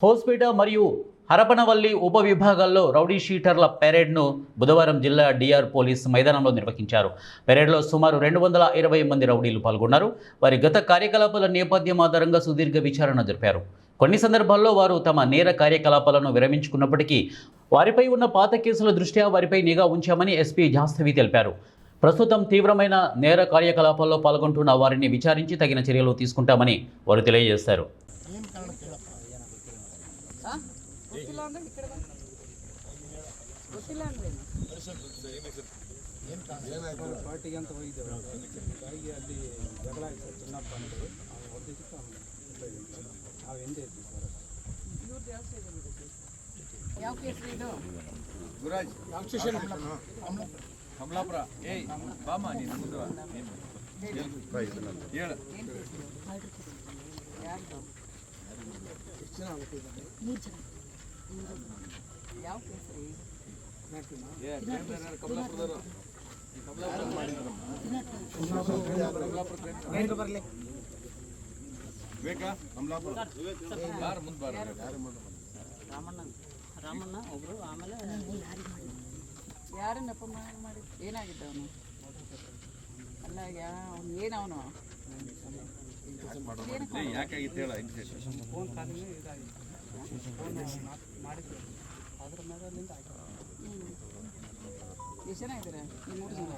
హోస్పేట మరియు హరపనవల్లి ఉపవిభాగాల్లో రౌడీ షీటర్ల పెరేడ్ను బుధవారం జిల్లా డిఆర్ పోలీస్ మైదానంలో నిర్వహించారు. పెరేడ్లో సుమారు 220 మంది రౌడీలు పాల్గొన్నారు. వారి గత కార్యకలాపాల నేపథ్యం ఆధారంగా సుదీర్ఘ విచారణ జరిపారు. కొన్ని సందర్భాల్లో వారు తమ నేర కార్యకలాపాలను విరమించుకున్నప్పటికీ వారిపై ఉన్న పాత కేసుల దృష్ట్యా వారిపై నిఘా ఉంచామని ఎస్పీ జాస్తవి తెలిపారు. ప్రస్తుతం తీవ్రమైన నేర కార్యకలాపాల్లో పాల్గొంటున్న వారిని విచారించి తగిన చర్యలు తీసుకుంటామని వారు తెలియజేశారు. ಪಾರ್ಟಿಗೆ ಅಂತ ಹೋಗಿದ್ದೇವೆ ಹಾಗಾಗಿ ಅಲ್ಲಿ ಜಗಳ ಆಯ್ತು ಸರ್ ಚಿನ್ನಪ್ಪ ಅಂದರೆ ಅವ್ನು ಹೊಡೆದಿದ್ದಕ್ಕೆ ನಾವು ಎಂದೇ ಇದ್ವಿ ಸರ್. ಯಾವ ಕೇಸ್ ಇದು? ಗುರಾಜ್ ಯಾವ ಸ್ಟೇಷನ್? ಕಮಲಾಪುರ. ಏಯ್ ಬಾಮ ನೀನು ಮುಂದೆ ಹೇಳು. ಎಷ್ಟು ಜನ ಆಗ್ಬಿಟ್ಟಿದ್ದಾರೆ? 3 ಜನ. ಯಾವ ಕೇಸ್ ರೀ? ಕಮಲಾಪುರದವರು ಬೇಕಾ ಕಮಲಾಪುರ ಯಾರು ಮುಂದೆ ಬಾರ ರಾಮಣ್ಣ ಒಬ್ರು, ಆಮೇಲೆ ಯಾರು ನೆಪ ಮಾಡಿ ಏನಾಗಿದ್ದ ಅವನು? ಅಲ್ಲ ಏನವನು ಯಾಕಾಗಿತ್ತು ಹೇಳ. ಫೋನ್ ಕಾಲಿಂಗ್ ಇದಾಗಿತ್ತು, ಫೋನ್ ಮಾಡಿದ್ರು, ಅದ್ರ ಮೇಲೆ ಎಷ್ಟು ಜನ ಇದ್ದೀರಾ? 3 ಜನ.